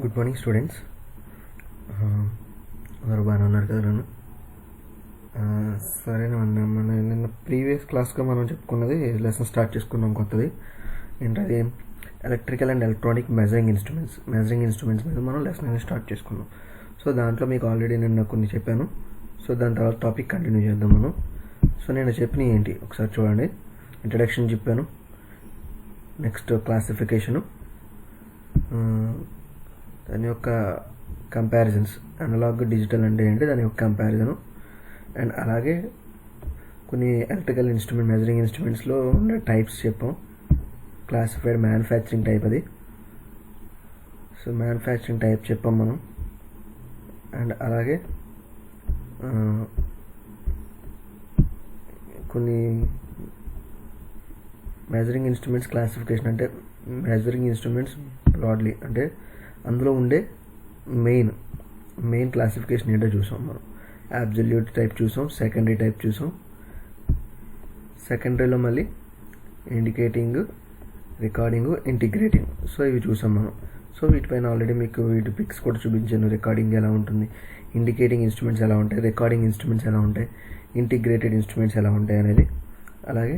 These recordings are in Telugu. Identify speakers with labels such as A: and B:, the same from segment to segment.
A: Good morning students. అందరూ బాగానే ఉన్నారు కదా? నన్ను సరేనా, మన నిన్న ప్రీవియస్ క్లాస్గా మనం చెప్పుకున్నది లెసన్ స్టార్ట్ చేసుకున్నాం కొత్తది. ఏంటది? Electrical and electronic measuring instruments మీద మనం లెసన్ అనేది స్టార్ట్ చేసుకున్నాం. సో దాంట్లో మీకు ఆల్రెడీ నిన్న కొన్ని చెప్పాను. సో దాని తర్వాత టాపిక్ కంటిన్యూ చేద్దాం మనం. సో నేను చెప్పినవి ఏంటి ఒకసారి చూడండి. ఇంట్రడక్షన్ చెప్పాను, నెక్స్ట్ క్లాసిఫికేషను, దాని యొక్క కంపారిజన్స్, అనలాగ్ డిజిటల్ అంటే ఏంటి దాని యొక్క కంపారిజను, అండ్ అలాగే కొన్ని ఎలక్ట్రికల్ మెజరింగ్ ఇన్స్ట్రుమెంట్స్లో ఉన్న టైప్స్ చెప్పాం. క్లాసిఫైడ్ మ్యానుఫ్యాక్చరింగ్ టైప్ అది. సో మ్యానుఫ్యాక్చరింగ్ టైప్ చెప్పాం మనం. అండ్ అలాగే కొన్ని మెజరింగ్ ఇన్స్ట్రుమెంట్స్ క్లాసిఫికేషన్ అంటే మెజరింగ్ ఇన్స్ట్రుమెంట్స్ బ్రాడ్లీ అంటే అందులో ఉండే మెయిన్ క్లాసిఫికేషన్ ఏంటో చూసాం మనం. అబ్సల్యూట్ టైప్ చూసాం, సెకండరీ టైప్ చూసాం. సెకండరీలో మళ్ళీ ఇండికేటింగ్, రికార్డింగ్, ఇంటిగ్రేటింగ్. సో ఇవి చూసాం మనం. సో వీటిపైన ఆల్రెడీ మీకు వీటి పిక్స్ కూడా చూపించాను. రికార్డింగ్ ఎలా ఉంటుంది, ఇండికేటింగ్ ఇన్స్ట్రుమెంట్స్ ఎలా ఉంటాయి, రికార్డింగ్ ఇన్స్ట్రుమెంట్స్ ఎలా ఉంటాయి, ఇంటిగ్రేటెడ్ ఇన్స్ట్రుమెంట్స్ ఎలా ఉంటాయి అనేది. అలాగే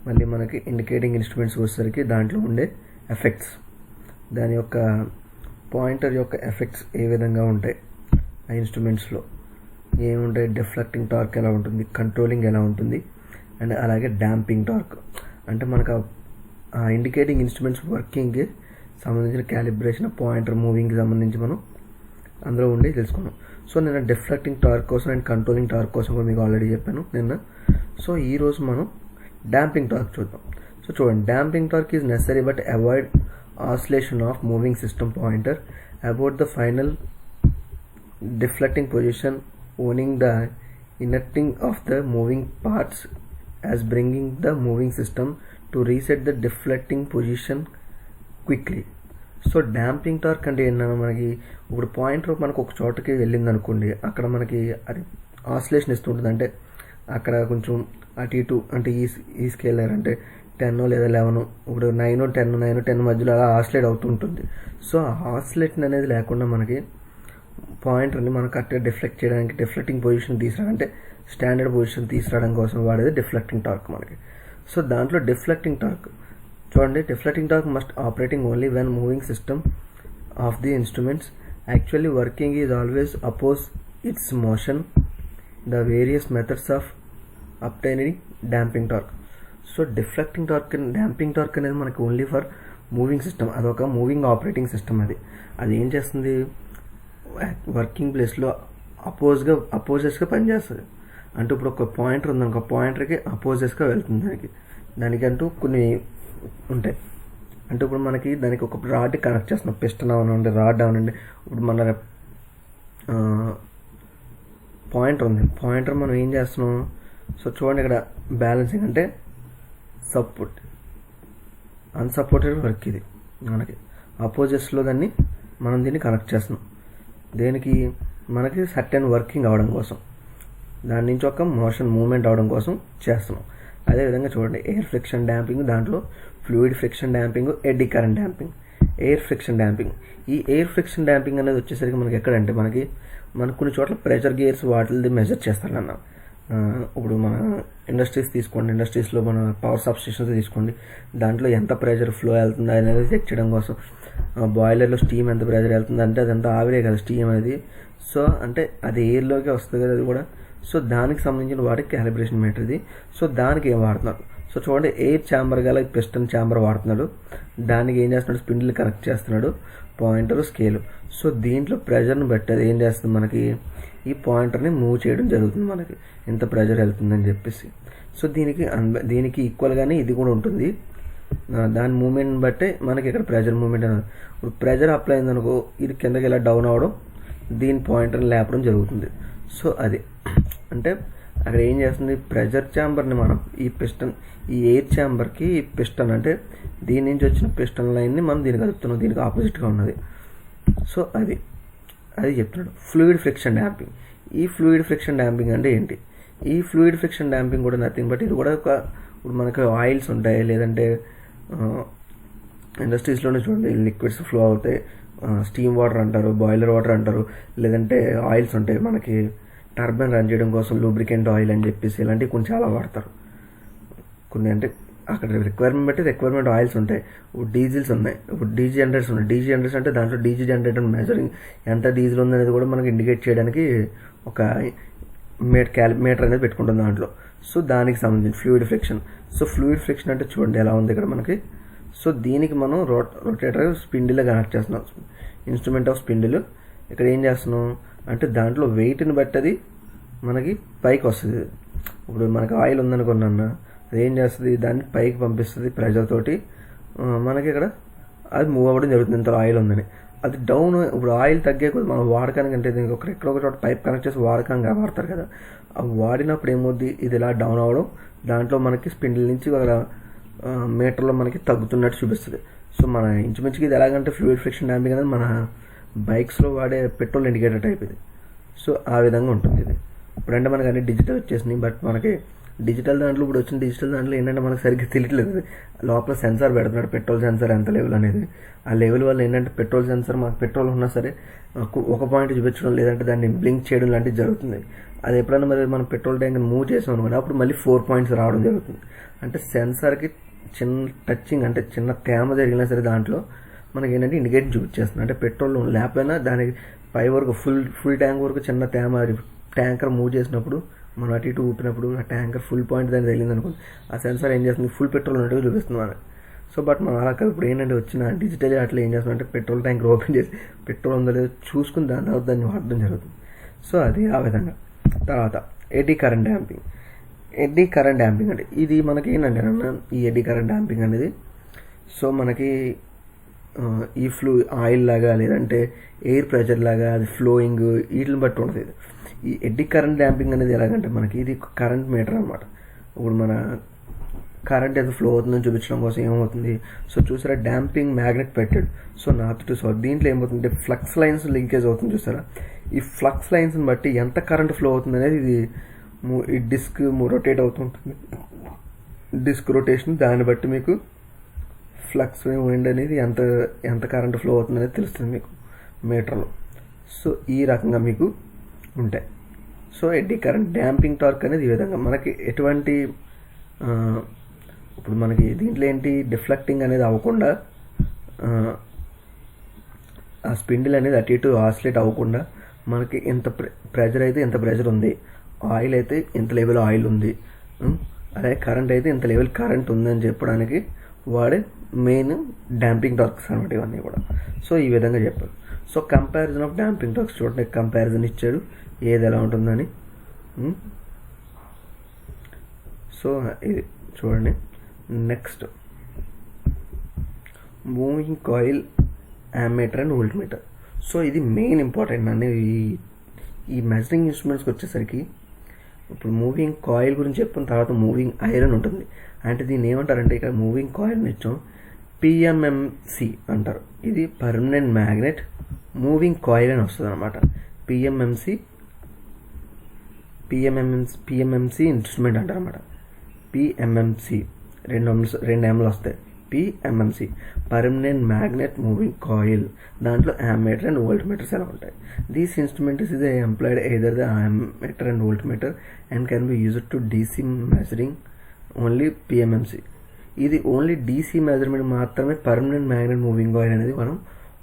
A: మళ్ళీ మనకి ఇండికేటింగ్ ఇన్స్ట్రుమెంట్స్ వచ్చేసరికి దాంట్లో ఉండే ఎఫెక్ట్స్, దాని యొక్క పాయింటర్ యొక్క ఎఫెక్ట్స్ ఏ విధంగా ఉంటాయి, ఆ ఇన్స్ట్రుమెంట్స్లో ఏముంటాయి, డిఫ్లెక్టింగ్ టార్క్ ఎలా ఉంటుంది, కంట్రోలింగ్ ఎలా ఉంటుంది, అండ్ అలాగే డాంపింగ్ టార్క్. అంటే మనకు ఆ ఇండికేటింగ్ ఇన్స్ట్రుమెంట్స్ వర్కింగ్కి సంబంధించిన క్యాలిబ్రేషన్, పాయింటర్ మూవింగ్కి సంబంధించి మనం అందులో ఉండి తెలుసుకున్నాం. సో నేను డిఫ్లెక్టింగ్ టార్క్ కోసం అండ్ కంట్రోలింగ్ టార్క్ కోసం కూడా మీకు ఆల్రెడీ చెప్పాను నిన్న. సో ఈరోజు మనం డాంపింగ్ టార్క్ చూద్దాం. సో చూడండి, damping torque is necessary but avoid oscillation of moving system pointer about the final deflecting position, owning the inerting of the moving parts as bringing the moving system to reset the deflecting position quickly. So damping torque అంటే ఏంటన్నా, మనకి ఇప్పుడు పాయింటర్ మనకు ఒక చోటకి వెళ్ళింది అనుకోండి, అక్కడ మనకి అది ఆసిలేషన్ ఇస్తుంటుంది. అంటే అక్కడ కొంచెం అటు ఇటు, అంటే ఈ స్కేలర్ అంటే 10 లేదా 11, ఇప్పుడు 9, 10 మధ్యలో అలా ఆసిలేట్ అవుతుంటుంది. సో ఆ ఆసిలేషన్ అనేది లేకుండా మనకి పాయింటర్ని మనం కరెక్ట్గా డిఫ్లెక్ట్ చేయడానికి, డిఫ్లెక్టింగ్ పొజిషన్ తీసుకురావడం అంటే స్టాండర్డ్ పొజిషన్ తీసుకురావడం కోసం వాడేది డిఫ్లెక్టింగ్ టార్క్ మనకి. సో దాంట్లో డిఫ్లెక్టింగ్ టార్క్ చూడండి, deflecting torque must operating only when moving system of the instruments actually working is always oppose its motion. The various methods of obtaining damping torque. So damping torque అనేది మనకి ఓన్లీ ఫర్ మూవింగ్ సిస్టమ్, అదొక మూవింగ్ ఆపరేటింగ్ సిస్టమ్. అది ఏం చేస్తుంది, వర్కింగ్ ప్లేస్లో అపోజెస్గా పనిచేస్తుంది. అంటే ఇప్పుడు ఒక పాయింటర్ ఉందనుకో, పాయింటర్కి అపోజెస్గా వెళ్తుంది. దానికంటూ కొన్ని ఉంటాయి. అంటే ఇప్పుడు మనకి దానికి ఒక రాడ్ కనెక్ట్ చేస్తున్నాం, పిస్టన్ అవనండి, రాడ్ అవనండి. ఇప్పుడు మన పాయింటర్ ఉంది, పాయింటర్ మనం ఏం చేస్తున్నాం. సో చూడండి, ఇక్కడ బ్యాలెన్సింగ్ అంటే సపోర్ట్, అన్సపోర్టెడ్ వర్క్. ఇది మనకి అపోజిట్స్లో మనం దీన్ని కనెక్ట్ చేస్తున్నాం. దేనికి, మనకి సర్టెన్ వర్కింగ్ అవడం కోసం, దాని నుంచి ఒక మూమెంట్ అవడం కోసం చేస్తున్నాం. అదేవిధంగా చూడండి, ఎయిర్ ఫ్రిక్షన్ డాంపింగ్, దాంట్లో fluid friction damping, eddy current damping, air friction damping. ఈ ఎయిర్ ఫ్రిక్షన్ డాంపింగ్ అనేది వచ్చేసరికి మనకి ఎక్కడంటే మనకు కొన్ని చోట్ల ప్రెషర్ గేర్స్ వాటిది మెజర్ చేస్తారన్న. ఇప్పుడు మన ఇండస్ట్రీస్ తీసుకోండి, ఇండస్ట్రీస్లో మన పవర్ సబ్స్టేషన్స్ తీసుకోండి, దాంట్లో ఎంత ప్రెషర్ ఫ్లో వెళ్తుంది అనేది చెక్ చేయడం కోసం. బాయిలర్లో స్టీమ్ ఎంత ప్రెషర్ వెళ్తుంది అంటే అదంతా ఆవిరే కదా స్టీమ్ అనేది. సో అంటే అది ఎయిర్లోకి వస్తుంది కదా అది కూడా. సో దానికి సంబంధించిన వాటికి క్యాలిబ్రేషన్ మీటర్ ఇది. సో దానికి ఏం వాడుతున్నారు, సో చూడండి, ఎయిర్ ఛాంబర్ గల పిస్టన్ ఛాంబర్ వాడుతున్నాడు. దానికి ఏం చేస్తున్నాడు, స్పిండిల్ కనెక్ట్ చేస్తున్నాడు, పాయింటర్, స్కేలు. సో దీంట్లో ప్రెషర్ని బట్టి అది ఏం చేస్తుంది, మనకి ఈ పాయింటర్ని మూవ్ చేయడం జరుగుతుంది, మనకి ఎంత ప్రెషర్ వెళ్తుందని చెప్పేసి. సో దీనికి ఈక్వల్గానే ఇది కూడా ఉంటుంది. దాని మూమెంట్ని బట్టే మనకి ఇక్కడ ప్రెషర్ మూమెంట్ అనేది. ఇప్పుడు ప్రెషర్ అప్లై అయిందనుకో, ఇది కిందకి ఇలా డౌన్ అవడం, దీని పాయింటర్ని లేపడం జరుగుతుంది. సో అది అంటే అక్కడ ఏం చేస్తుంది, ప్రెషర్ ఛాంబర్ని మనం ఈ ఎయిర్ ఛాంబర్కి ఈ పిస్టన్ అంటే దీని నుంచి వచ్చిన పిస్టన్ లైన్ని మనం దీనికి కలుపుతున్నాం, దీనికి ఆపోజిట్గా ఉన్నది. సో అది చెప్తున్నాడు. Fluid friction damping. ఈ ఫ్లూయిడ్ ఫ్రిక్షన్ డాంపింగ్ అంటే ఏంటి, ఈ ఫ్లూయిడ్ ఫ్రిక్షన్ డాంపింగ్ కూడా నథింగ్ బట్ ఇది కూడా ఇప్పుడు మనకు ఆయిల్స్ ఉంటాయి, లేదంటే ఇండస్ట్రీస్లోనే చూడండి లిక్విడ్స్ ఫ్లో అవుతాయి, స్టీమ్ వాటర్ అంటారు, బాయిలర్ వాటర్ అంటారు, లేదంటే ఆయిల్స్ ఉంటాయి మనకి టర్బైన్ రన్ చేయడం కోసం లూబ్రికెంట్ ఆయిల్ అని చెప్పేసి ఇలాంటివి కొన్ని చాలా వాడతారు. కొన్ని అంటే అక్కడ రిక్వైర్మెంట్ బట్టి రిక్వైర్మెంట్ ఆయిల్స్ ఉంటాయి. ఇప్పుడు డీజిల్స్ ఉన్నాయి, ఇప్పుడు డీజీ జనరేటర్స్ ఉన్నాయి. డీజీ జనరేటర్స్ అంటే దాంట్లో డీజీ జనరేటర్ మెజరింగ్ ఎంత డీజిల్ ఉందనేది కూడా మనకి ఇండికేట్ చేయడానికి ఒక మీటర్ అనేది పెట్టుకుంటుంది దాంట్లో. సో దానికి సంబంధించి fluid friction. So fluid friction అంటే చూడండి ఎలా ఉంది ఇక్కడ మనకి. సో దీనికి మనం రొటేటర్ స్పిండిల్ కనెక్ట్ చేస్తున్నాం, ఇన్స్ట్రుమెంట్ ఆఫ్ స్పిండిల్. ఇక్కడ ఏం చేస్తున్నాం అంటే దాంట్లో వెయిట్ని బట్టి అది మనకి పైకి వస్తుంది. ఇప్పుడు మనకి ఆయిల్ ఉందనుకున్నా అది ఏం చేస్తుంది, దాన్ని పైకి పంపిస్తుంది ప్రెజర్ తోటి. మనకి ఇక్కడ అది మూవ్ అవ్వడం జరుగుతుంది ఇంత ఆయిల్ ఉందని. అది డౌన్ ఇప్పుడు ఆయిల్ తగ్గే కొద్ది మనం వాడకానికి అంటే దీనికి ఎక్కడో ఒక చోట పైప్ కనెక్ట్ చేసి వాడకంగా వాడతారు కదా, ఆ వాడినప్పుడు ఏమవుద్ది ఇది ఇలా డౌన్ అవ్వడం, దాంట్లో మనకి స్పిండిల్ నుంచి ఒక మీటర్లో మనకి తగ్గుతున్నట్టు చూపిస్తుంది. సో మన ఇంచుమించుకి ఇది ఎలాగంటే ఫ్లూయిడ్ ఫ్రిక్షన్ డాంపింగ్ అనేది మన బైక్స్లో వాడే పెట్రోల్ ఇండికేటర్ టైప్ ఇది. సో ఆ విధంగా ఉంటుంది ఇది. ఇప్పుడంటే మనకి అన్ని డిజిటల్ వచ్చేసినాయి, బట్ మనకి డిజిటల్ దాంట్లో ఇప్పుడు వచ్చిన డిజిటల్ దాంట్లో ఏంటంటే మనకు సరిగ్గా తెలియట్లేదు. లోపల సెన్సార్ పెడుతున్నాడు, పెట్రోల్ సెన్సార్ ఎంత లెవెల్ అనేది. ఆ లెవెల్ వల్ల ఏంటంటే పెట్రోల్ సెన్సార్ మనకు పెట్రోల్ ఉన్నా సరే ఒక పాయింట్ చూపించడం, లేదంటే దాన్ని బ్లింక్ చేయడం లాంటివి జరుగుతుంది. అది ఎప్పుడైనా మరి మనం పెట్రోల్ ట్యాంక్ మూవ్ చేసాం అనుకోండి, అప్పుడు మళ్ళీ 4 పాయింట్స్ రావడం జరుగుతుంది. అంటే సెన్సార్కి చిన్న టచింగ్ అంటే చిన్న తేమ జరిగినా సరే దాంట్లో మనకి ఏంటంటే ఇండికేట్ చూపించేస్తుంది. అంటే పెట్రోల్ లేకపోయినా దానికి పై వరకు ఫుల్ ట్యాంక్ వరకు చిన్న తేమ ట్యాంకర్ మూవ్ చేసినప్పుడు మనం అటు ఇటు ఊపినప్పుడు ఆ ట్యాంకర్ ఫుల్ పాయింట్ దాన్ని తగిలింది అనుకోండి, ఆ సెన్సార్ ఏం చేస్తుంది ఫుల్ పెట్రోల్ ఉన్నట్టుగా చూపిస్తుంది మనకి. సో బట్ మనం అలా కాదు, ఇప్పుడు ఏంటంటే వచ్చిన డిజిటల్ అట్లా ఏం చేస్తున్నాం అంటే పెట్రోల్ ట్యాంక్ ఓపెన్ చేసి పెట్రోల్ ఉందో లేదో చూసుకుని దాని తర్వాత దాన్ని వాడడం జరుగుతుంది. సో అది ఆ విధంగా. తర్వాత eddy current damping. Eddy current damping అంటే ఇది మనకి ఏంటంటే ఈ ఎడ్డీ కరెంట్ డాంపింగ్ అనేది సో మనకి ఈ ఆయిల్ లాగా లేదంటే ఎయిర్ ప్రెషర్ లాగా అది ఫ్లోయింగ్ వీటిని బట్టి ఉంటుంది. ఈ ఎడ్డీ కరెంట్ డాంపింగ్ అనేది ఎలాగంటే మనకి ఇది కరెంట్ మీటర్ అనమాట. ఇప్పుడు మన కరెంట్ ఎంత ఫ్లో అవుతుందని చూపించడం కోసం ఏమవుతుంది, సో చూసారా డాంపింగ్ మ్యాగ్నెట్ పెట్టాడు. సో నార్త్ టు సౌత్ దీంట్లో ఏమవుతుందంటే ఫ్లక్స్ లైన్స్ లింకేజ్ అవుతుంది చూసారా. ఈ ఫ్లక్స్ లైన్స్ని బట్టి ఎంత కరెంట్ ఫ్లో అవుతుంది అనేది ఇది ఈ డిస్క్ రొటేట్ అవుతుంటుంది. డిస్క్ రొటేషన్ దాన్ని బట్టి మీకు ఫ్లక్స్ వైండ్ అనేది ఎంత కరెంట్ ఫ్లో అవుతుంది అనేది తెలుస్తుంది మీకు మీటర్లో. సో ఈ రకంగా మీకు ఉంటాయి. So eddy current damping torque అనేది ఈ విధంగా మనకి ఎటువంటి ఇప్పుడు మనకి దీంట్లో ఏంటి డిఫ్లెక్టింగ్ అనేది అవ్వకుండా ఆ స్పిండిల్ అనేది అటు ఇటు ఆసిలేట్ అవ్వకుండా మనకి ఎంత ప్రెజర్ అయితే ఎంత ప్రెజర్ ఉంది, ఆయిల్ అయితే ఎంత లెవెల్ ఆయిల్ ఉంది, అలాగే కరెంట్ అయితే ఎంత లెవెల్ కరెంట్ ఉందని చెప్పడానికి వాడే మెయిన్ డాంపింగ్ టార్క్స్ అనమాట ఇవన్నీ కూడా. సో ఈ విధంగా చెప్పారు. So comparison of damping Torx చూడండి, కంపారిజన్ ఇచ్చాడు ఏది ఎలా ఉంటుందని. సో ఇది చూడండి. Next moving coil ammeter and volt metre. So ఇది మెయిన్ ఇంపార్టెంట్ అనే ఈ మెజరింగ్ ఇన్స్ట్రుమెంట్స్కి వచ్చేసరికి ఇప్పుడు మూవింగ్ కాయిల్ గురించి చెప్పిన తర్వాత మూవింగ్ ఐరన్ ఉంటుంది. అంటే దీన్ని ఏమంటారంటే ఇక్కడ మూవింగ్ కాయిల్ని ఇచ్చాం పిఎంఎంసి అంటారు. ఇది పర్మనెంట్ మ్యాగ్నెట్ మూవింగ్ కాయిల్ అని వస్తుంది అనమాట. పిఎంఎంసి ఇన్స్ట్రుమెంట్ అంటారు అనమాట. పిఎంఎంసి రెండు ఎంలు వస్తాయి. PMMC permanent magnet moving coil. దాంట్లో యామ్మీటర్ అండ్ వోల్ట్ మీటర్స్ ఎలా ఉంటాయి. These instrument is employed either the ammeter and volt meter and can be used to DC measuring only PMMC. ఇది ఓన్లీ డీసీ మెజర్మెంట్ మాత్రమే పర్మనెంట్ మ్యాగ్నెట్ మూవింగ్ కాయిల్ అనేది మనం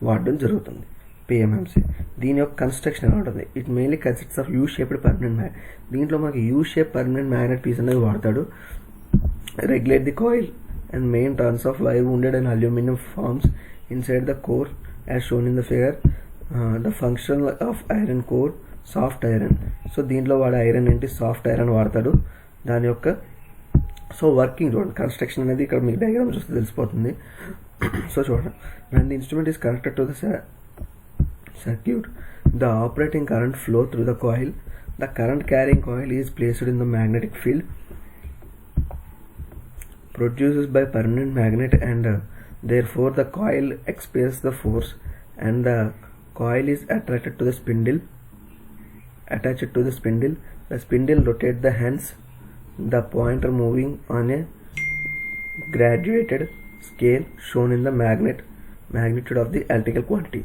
A: వాడడం జరుగుతుంది. పిఎంఎంసి దీని యొక్క కన్స్ట్రక్షన్ ఎలా ఉంటుంది. It mainly consists of U shaped permanent magnet. దీంట్లో మనకి U shape permanent magnet piece అనేది వాడతాడు. Regulate the coil and main turns of wire wounded and aluminum forms inside the core as shown in the figure. The function of iron core soft iron. So దీంట్లో వాడే ఐరన్ ఏంటి సాఫ్ట్ ఐరన్ వాడతాడు. దాని యొక్క సో వర్కింగ్ చూడండి, కన్స్ట్రక్షన్ అనేది ఇక్కడ మీకు డయాగ్రామ్ చూస్తే తెలిసిపోతుంది. సో చూడండి, when the instrument is connected to the circuit, the operating current flow through the coil. The current carrying coil is placed in the magnetic field produced by permanent magnet and therefore the coil experiences the force and the coil is attracted to the spindle. Attached to the spindle, the spindle rotates the hands, the pointer moving on a graduated scale shown in the magnet magnitude of the electrical quantity.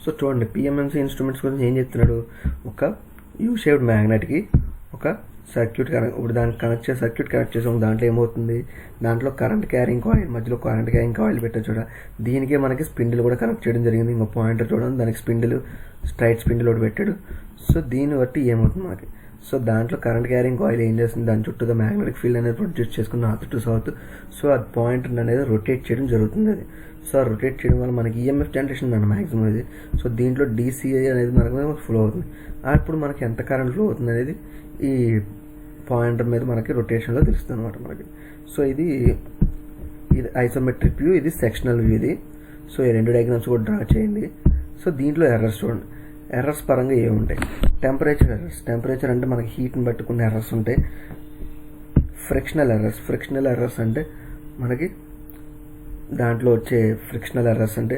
A: So చూడండి పిఎంఎంసీ ఇన్స్ట్రుమెంట్స్ గురించి ఏం చెప్తున్నాడు, ఒక యూ షేప్డ్ మ్యాగ్నెట్కి ఒక సర్క్యూట్ ఇప్పుడు దానికి సర్క్యూట్ కనెక్ట్ చేసాం. దాంట్లో ఏమవుతుంది, దాంట్లో కరెంట్ క్యారింగ్ కాయిల్, మధ్యలో కరెంట్ క్యారింగ్ కాయిల్ పెట్టారు చూడ, దీనికే మనకి స్పిండిల్ కూడా కనెక్ట్ చేయడం జరిగింది. ఇంకో పాయింటర్ చూడండి, దానికి స్ట్రైట్ స్పిండిల్ ఒకటి పెట్టాడు. సో దీన్ని బట్టి ఏమవుతుంది మనకి, సో దాంట్లో కరెంట్ క్యారింగ్ కాయిల్ ఏం చేస్తుంది, దాని చుట్టూ మ్యాగ్నెటిక్ ఫీల్డ్ అనేది ప్రొడ్యూస్ చేసుకుని నార్త్ టు సౌత్. సో అది పాయింటర్ అనేది రొటేట్ చేయడం జరుగుతుంది. అది సో ఆ రొటేట్ చేయడం వల్ల మనకి ఈఎంఎఫ్ జనరేషన్ అన్న మ్యాక్సిమం ఇది. సో దీంట్లో డీసీఐ అనేది మనకు ఫ్లో అవుతుంది. అప్పుడు మనకి ఎంత కరెంట్ ఫ్లో అవుతుంది అనేది ఈ పాయింటర్ మీద మనకి రొటేషన్లో తెలుస్తుంది అనమాట మనకి. సో ఇది ఐసోమెట్రిక్ వ్యూ, ఇది సెక్షనల్ వ్యూ ఇది. సో ఈ రెండు డయాగ్రామ్స్ కూడా డ్రా చేయండి. సో దీంట్లో ఎర్రర్స్ చూడండి, ఎర్రర్స్ పరంగా ఏముంటాయి, టెంపరేచర్ అంటే మనకి హీట్ని బట్టి కొన్ని ఎర్రర్స్ ఉంటాయి. ఫ్రిక్షనల్ ఎర్రర్స్ అంటే మనకి దాంట్లో వచ్చే ఫ్రిక్షనల్ ఎర్రర్స్ అంటే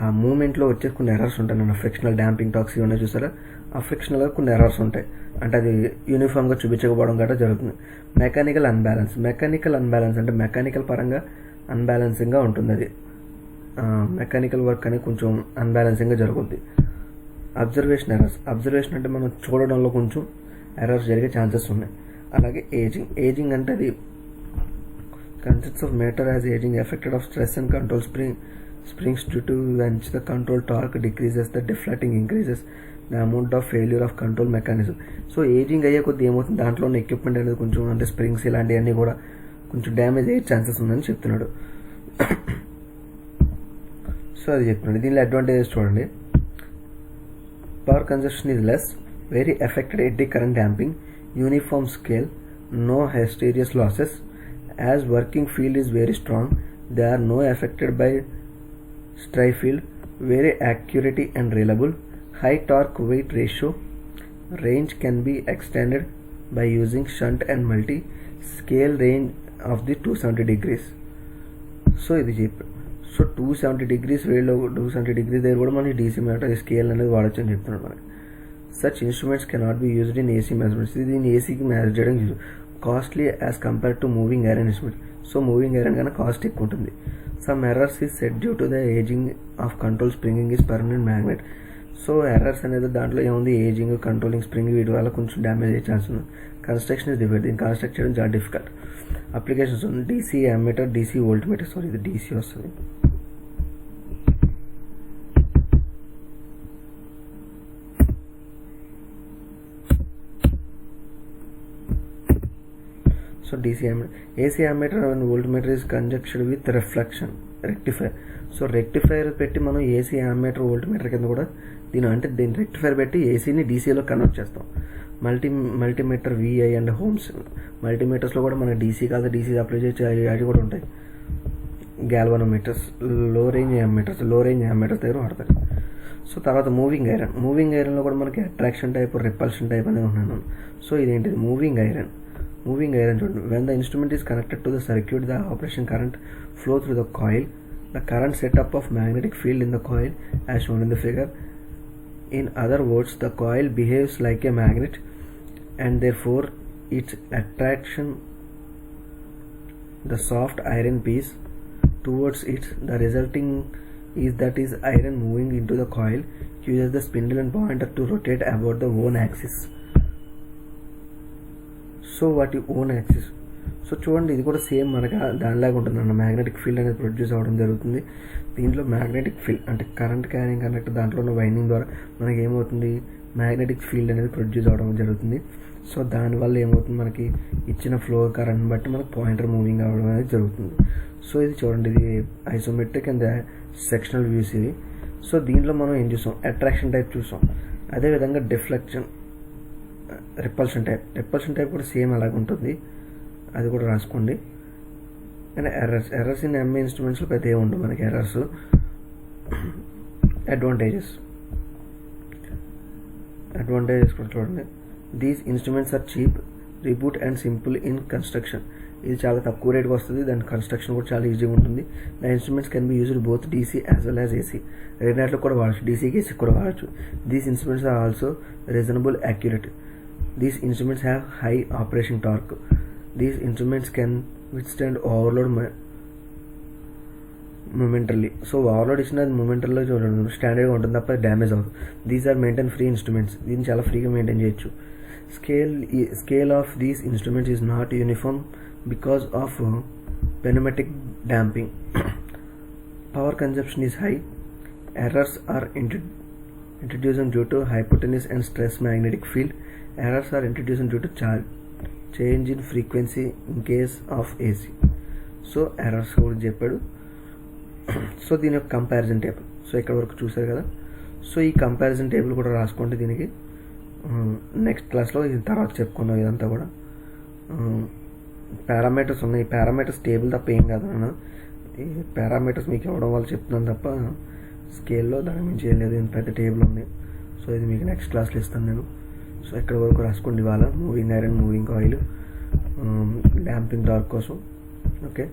A: ఆ మూమెంట్లో వచ్చే కొన్ని ఎర్రర్స్ ఉంటాయి. నన్ను ఫ్రిక్షనల్ డాంపింగ్ టాక్స్ ఇవన్నీ చూసారా, ఆ ఫ్రిక్షనల్గా కొన్ని ఎర్రర్స్ ఉంటాయి. అంటే అది యూనిఫామ్గా చూపించకపోవడం గట్రా జరుగుతుంది. మెకానికల్ అన్బ్యాలెన్స్ అంటే మెకానికల్ పరంగా అన్బ్యాలెన్సింగ్గా ఉంటుంది. అది మెకానికల్ వర్క్ అనేది కొంచెం అన్బ్యాలెన్సింగ్గా జరుగుద్ది. అబ్జర్వేషన్ అంటే మనం చూడడంలో కొంచెం ఎర్రర్స్ జరిగే ఛాన్సెస్ ఉన్నాయి. అలాగే ఏజింగ్ అంటే అది consists of matter as aging affected of stress and control springs due to which the control torque decreases, the deflecting increases, the amount of failure of control mechanism. So ageing అయ్యే కొద్ది ఏమవుతుంది, దాంట్లో ఉన్న ఎక్విప్మెంట్ అనేది కొంచెం అంటే స్ప్రింగ్స్ ఇలాంటివన్నీ కూడా కొంచెం డ్యామేజ్ అయ్యే ఛాన్సెస్ ఉందని చెప్తున్నాడు. సో అది చెప్తున్నాడు. దీనిలో అడ్వాంటేజెస్ చూడండి, power consumption is less, very affected eddy current damping, uniform scale, no hysteresis losses. As working field is very strong, they are no affected by stray field, very accurate and reliable, high torque weight ratio, range can be extended by using shunt and multi, scale range of the 270 degrees. So ఇది చెప్పాడు. సో 270 degrees వేలో 270 degrees దగ్గర కూడా మనకి డీసీ మీటర్ స్కేల్ అనేది వాడచ్చు అని చెప్తున్నాడు మనకి. Such instruments cannot be used in AC measurements. ఇది దీన్ని ఏసీకి మెజర్ చేయడం use, costly as compare to moving iron instrument. So moving iron కన్నా కాస్ట్ ఎక్కువ ఉంటుంది. Some errors is set due to the ageing of control springing is permanent magnet. So errors అనేది దాంట్లో ఏముంది, ఏజింగ్, కంట్రోలింగ్ స్ప్రింగ్, వీటి వల్ల కొంచెం డ్యామేజ్ అయ్యే ఛాన్స్ ఉంది. కన్స్ట్రక్షన్ ఇస్ డిఫరెంట్, దీన్ని కన్స్ట్రక్ట్ చేయడం చాలా డిఫికల్ట్. అప్లికేషన్స్ ఉంది, DC ammeter, DC voltmeter. Sorry ఇది డీసీ వస్తుంది. So DC ammeter, AC ammeter and voltmeter is conjunction with rectifier. So rectifier పెట్టి మనం ఏసీ అమ్మీటర్ వోల్ట్మీటర్ కింద కూడా దీన్ని రెక్టిఫైర్ పెట్టి ఏసీని డీసీలో కన్వర్ట్ చేస్తాం. మల్టీమీటర్ విఐ అండ్ హోమ్స్ మల్టీమీటర్స్లో కూడా మనకి డీసీ కాదు, డీసీ అప్లై చేసి అవి కూడా ఉంటాయి. గ్యాల్వనోమీటర్స్, లో రేంజ్ అమ్మీటర్స్ దగ్గర వాడతారు. సో తర్వాత మూవింగ్ ఐరన్లో కూడా మనకి అట్రాక్షన్ టైప్, రిపల్షన్ టైప్ అనేది ఉన్నాను. సో ఇదేంటిది మూవింగ్ ఐరన్ చూడండి. when the instrument is connected to the circuit, the operation current flow through the coil. The current setup of magnetic field in the coil as shown in the figure. In other words, the coil behaves like a magnet and therefore its attraction the soft iron piece towards it. The resulting is that is iron moving into the coil uses the spindle and pointer to rotate about the own axis. So వాటి ఓన్ యాక్సిస్. సో చూడండి ఇది కూడా సేమ్ మనకి దానిలాగా ఉంటుంది అన్న, మ్యాగ్నెటిక్ ఫీల్డ్ అనేది ప్రొడ్యూస్ అవ్వడం జరుగుతుంది. దీంట్లో మ్యాగ్నెటిక్ ఫీల్డ్ అంటే కరెంట్ క్యారింగ్ కనెక్ట్, దాంట్లో ఉన్న వైండింగ్ ద్వారా మనకి ఏమవుతుంది, మ్యాగ్నెటిక్ ఫీల్డ్ అనేది ప్రొడ్యూస్ అవ్వడం జరుగుతుంది. సో దానివల్ల ఏమవుతుంది, మనకి ఇచ్చిన ఫ్లో కరెంట్ బట్టి మనకి పాయింటర్ మూవింగ్ అవ్వడం అనేది జరుగుతుంది. సో ఇది చూడండి, ఇది ఐసోమెట్రిక్ అండ్ సెక్షనల్ వ్యూస్ ఇది. సో దీంట్లో మనం ఏం చూసాం, అట్రాక్షన్ టైప్ చూసాం. అదేవిధంగా డిఫ్లెక్షన్, రిపల్షన్ టైప్ కూడా సేమ్ అలాగే ఉంటుంది, అది కూడా రాసుకోండి. అండ్ ఎర్రర్స్ ఇన్ ఎంఏ ఇన్స్ట్రుమెంట్స్లో పెద్ద ఏముంటుంది మనకి ఎర్రర్స్. అడ్వాంటేజెస్ కూడా చూడండి. These instruments are cheap, robust and simple in construction. ఇది చాలా తక్కువ రేట్కి వస్తుంది, దాని కన్స్ట్రక్షన్ కూడా చాలా ఈజీగా ఉంటుంది. The instruments can be used both DC as well as AC. రెండిట్లో కూడా వాడచ్చు, డీసీకి ఏసీ కూడా వాడచ్చు. These instruments are also reasonable accurate. These instruments have high operation torque. These instruments can withstand overload momentarily. So overload ఇచ్చిన అది మొమెంటర్లో చూడండి స్టాండర్డ్గా ఉంటుంది తప్ప డ్యామేజ్ అవ్వదు. These are maintain free instruments. దీన్ని చాలా ఫ్రీగా మెయింటైన్ చేయొచ్చు. Scale of these instruments is not uniform because of pneumatic damping. Power consumption is high. Errors are introduced due to hypotenuse and stress magnetic field. Errors are introduced due to change in frequency in case of AC. So errors కూడా చెప్పాడు. సో దీని యొక్క కంపారిజన్ టేబుల్. సో ఇక్కడ వరకు చూసారు కదా. సో ఈ కంపారిజన్ టేబుల్ కూడా రాసుకోండి. దీనికి నెక్స్ట్ క్లాస్లో ఇది తర్వాత చెప్పుకున్నాం. ఇదంతా కూడా పారామీటర్స్ ఉన్నాయి. పారామీటర్స్ టేబుల్ తప్ప ఏం కాదు అన్న. ఈ పారామీటర్స్ మీకు ఇవ్వడం వల్ల చెప్తున్నాను తప్ప స్కేల్లో దాని మించి ఏం లేదు. ఇంత పెద్ద టేబుల్ ఉంది. సో ఇది మీకు నెక్స్ట్ క్లాస్లో ఇస్తాను నేను. సో ఇక్కడ వరకు రాసుకోండి. ఇవాళ moving iron, moving oil, lamping dark కోసం. ఓకే.